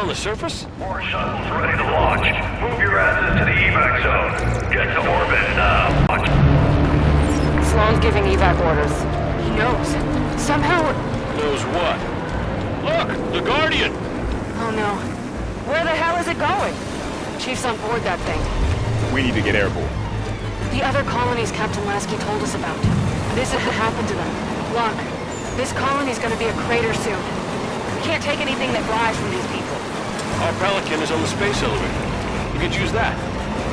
on the surface? More shuttles ready to launch. Move your asses to the evac zone. Get to orbit now. Sloan's giving evac orders. He knows. Somehow... Knows what? Look! The Guardian! Oh no. Where the hell is it going? Chief's on board that thing. We need to get airborne. The other colonies Captain Lasky told us about. This is what happened to them. Locke, this colony's gonna be a crater soon. We can't take anything that flies from these people. Our Pelican is on the space elevator. You could use that.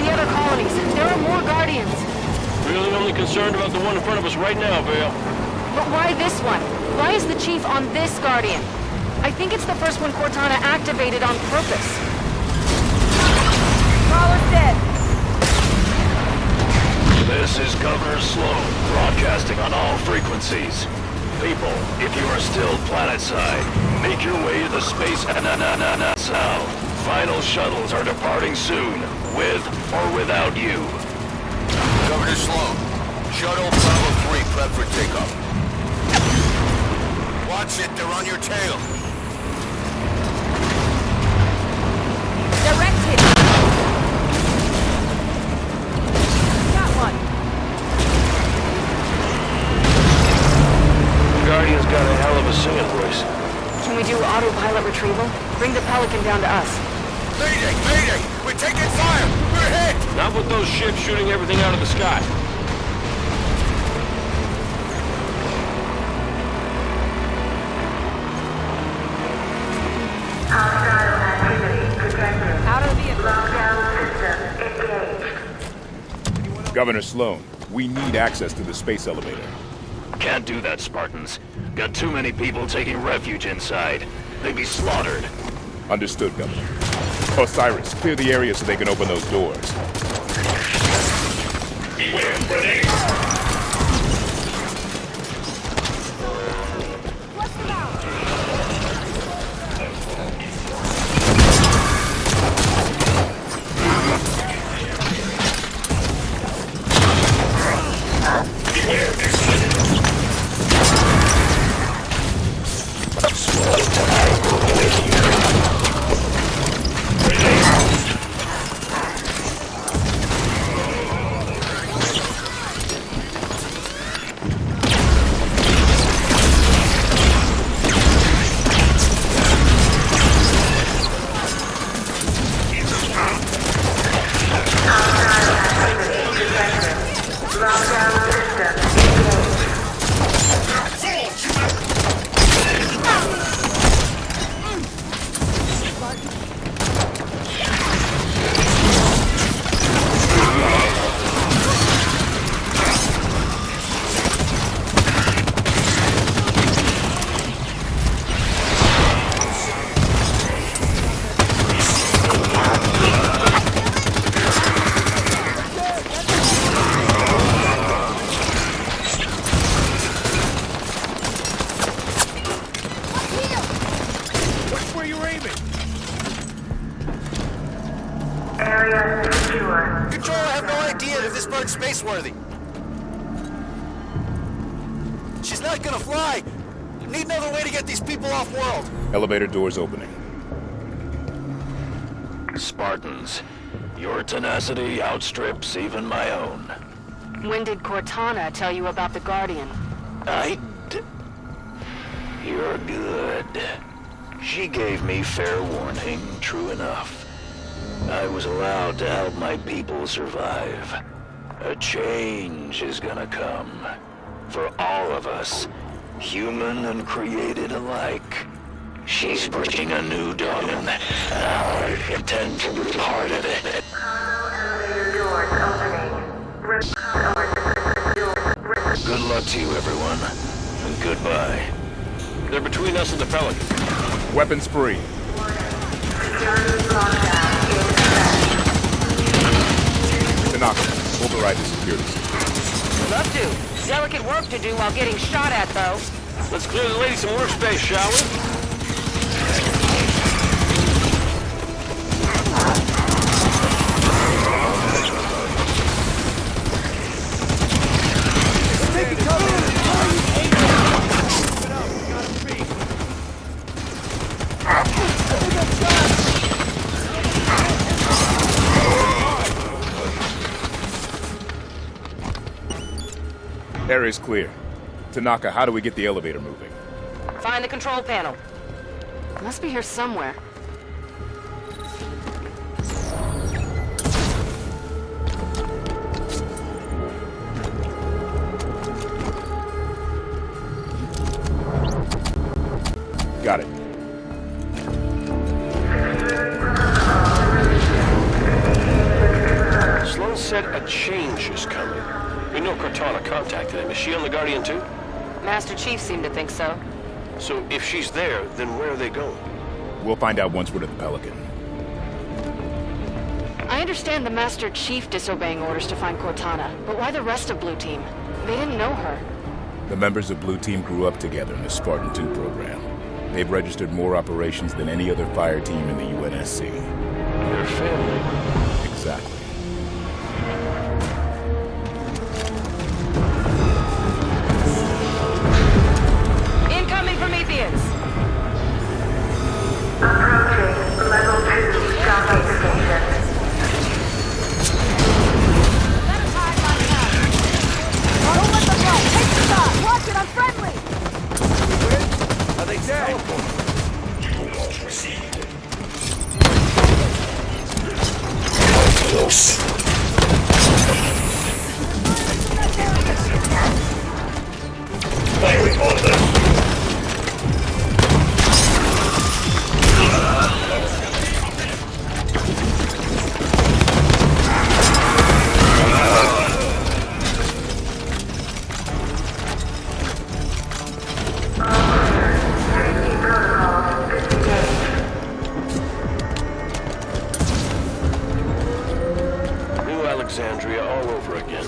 The other colonies, there are more Guardians. Really only concerned about the one in front of us right now, Vale. But why this one? Why is the Chief on this Guardian? I think it's the first one Cortana activated on purpose. Crawler's dead. This is Governor Sloan, broadcasting on all frequencies. People, if you are still planetside, make your way to the space south. Final shuttles are departing soon, with or without you. Governor Sloan, Shuttle Bravo 3 prep for takeoff. Watch it, they're on your tail. Direct hit. Got one. The Guardian's got a hell of a singing voice. Can we do autopilot retrieval? Bring the Pelican down to us. Mayday! Mayday! We're taking fire! We're hit! Not with those ships shooting everything out of the sky. Out of the vehicle. Lockdown system engaged. Governor Sloan, we need access to the space elevator. Can't do that, Spartans. Got too many people taking refuge inside. They'd be slaughtered. Understood, Governor. Osiris, clear the area so they can open those doors. Beware grenades! Control, I have no idea if this bird's spaceworthy. She's not gonna fly. Need another way to get these people off-world. Elevator doors opening. Spartans, your tenacity outstrips even my own. When did Cortana tell you about the Guardian? You're good. She gave me fair warning, true enough. I was allowed to help my people survive. A change is gonna come. For all of us, human and created alike. She's bringing a new dawn, and I intend to be part of it. Good luck to you, everyone. And goodbye. They're between us and the Pelican. Weapons free. Tanaka, override the security system. Love to. Delicate work to do while getting shot at, though. Let's clear the lady some workspace, shall we? Gotta be. Area's clear. Tanaka, how do we get the elevator moving? Find the control panel. Must be here somewhere. Got it. Sloan said a change is coming. We know Cortana contacted him. Is she on the Guardian too? Master Chief seemed to think so. So if she's there, then where are they going? We'll find out once we're to the Pelican. I understand the Master Chief disobeying orders to find Cortana, but why the rest of Blue Team? They didn't know her. The members of Blue Team grew up together in the Spartan 2 program. They've registered more operations than any other fire team in the UNSC. Their family. Exactly. Incoming Prometheans! Approaching level 2 docking station. Don't let them go! Take the shot! Watch it, I'm friendly! Are they dead? Close. Firing on them. Alexandria all over again.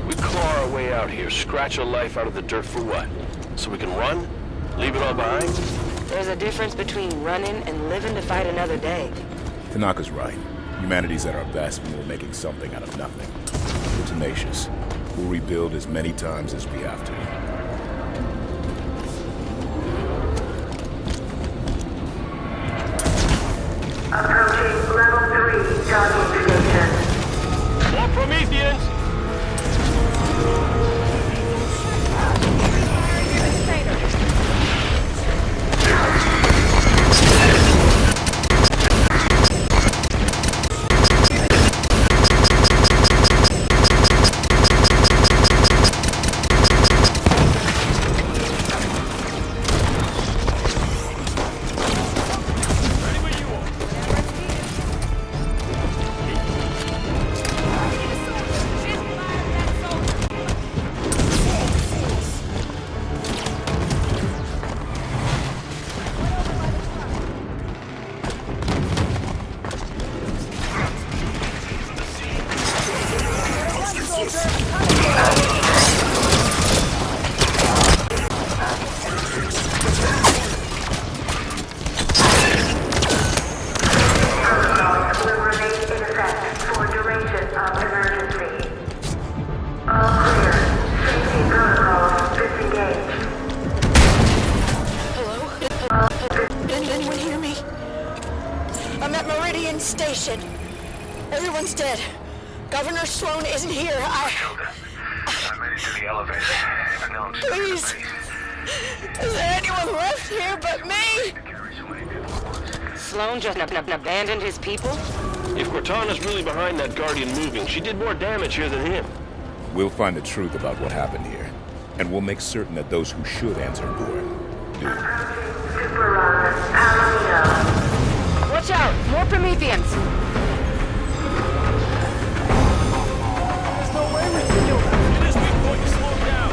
We claw our way out here, scratch a life out of the dirt for what? So we can run? Leave it all behind? There's a difference between running and living to fight another day. Tanaka's right. Humanity's at our best when we're making something out of nothing. We're tenacious. We'll rebuild as many times as we have to. Approaching level 3 docking station. More Prometheans! I'm at Meridian Station. Everyone's dead. Governor Sloan isn't here. I'm headed to the elevator. Please. Is there anyone left here but me? Sloan just abandoned his people? If Cortana's really behind that Guardian moving, she did more damage here than him. We'll find the truth about what happened here, and we'll make certain that those who should answer for it do. Watch out! More Prometheans! There's no way we can do it. It is weak point to slow down.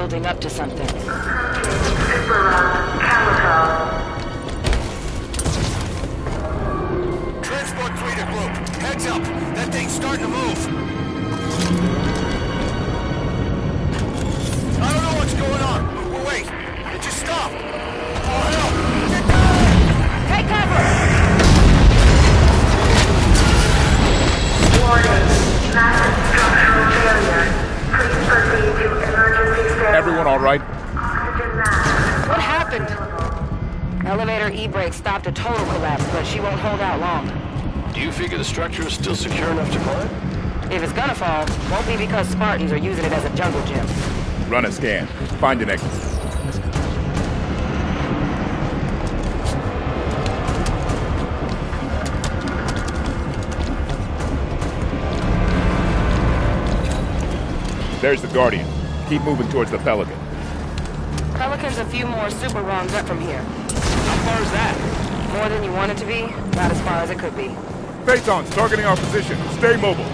building up to something. Super Calico. Transport 3 to group. Heads up. That thing's starting to move. I don't know what's going on. Wait. It just stopped. Oh, hell. Get down! Take cover! Warning. Massive structural failure. Please proceed to emergency stairway. Everyone all right? Oxygen mask. What happened? Elevator E-brake stopped a total collapse, but she won't hold out long. Do you figure the structure is still secure enough to climb? If it's gonna fall, won't be because Spartans are using it as a jungle gym. Run a scan. Find an exit. There's the Guardian. Keep moving towards the Pelican. Pelican's a few more super rungs up from here. How far is that? More than you want it to be, not as far as it could be. Phaetons targeting our position. Stay mobile.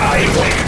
I win.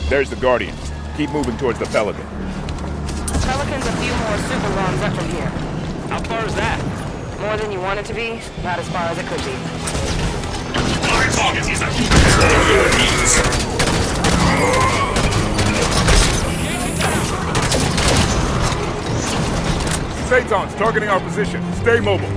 There's the Guardian. Keep moving towards the Pelican. Pelican's a few more super rungs up from here. How far is that? More than you want it to be, not as far as it could be. Our target is a Phaetons targeting our position. Stay mobile.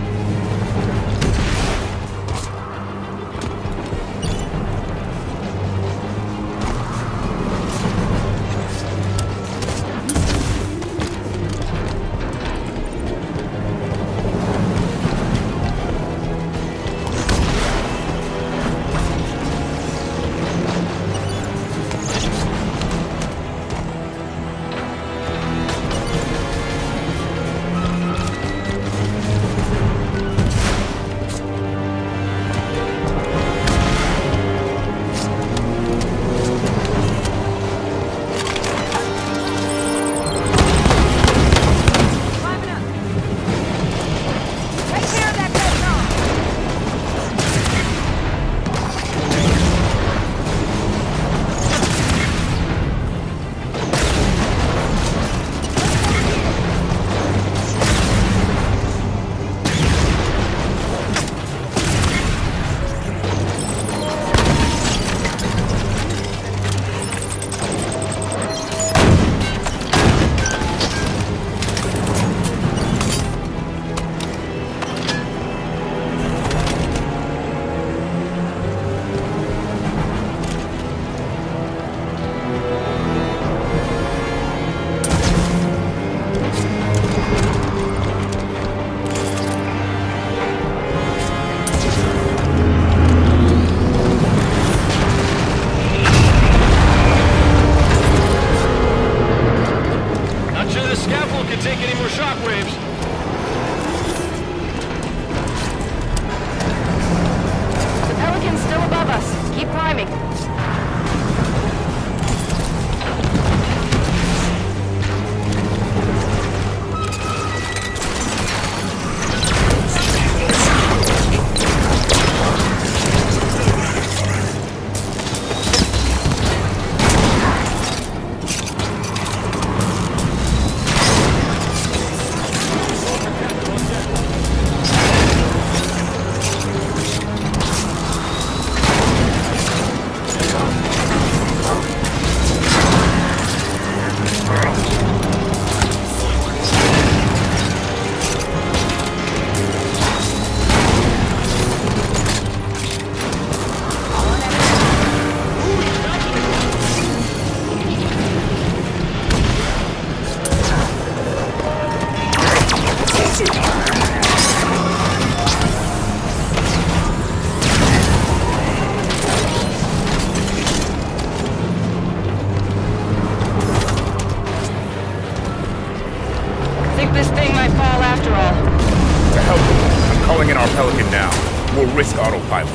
calling in our Pelican now. We'll risk autopilot.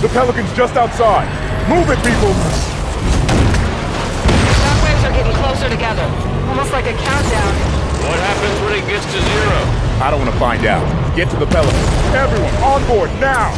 The Pelican's just outside. Move it, people! Sound waves are getting closer together. Almost like a countdown. What happens when it gets to 0? I don't want to find out. Get to the Pelican. Everyone, on board, now!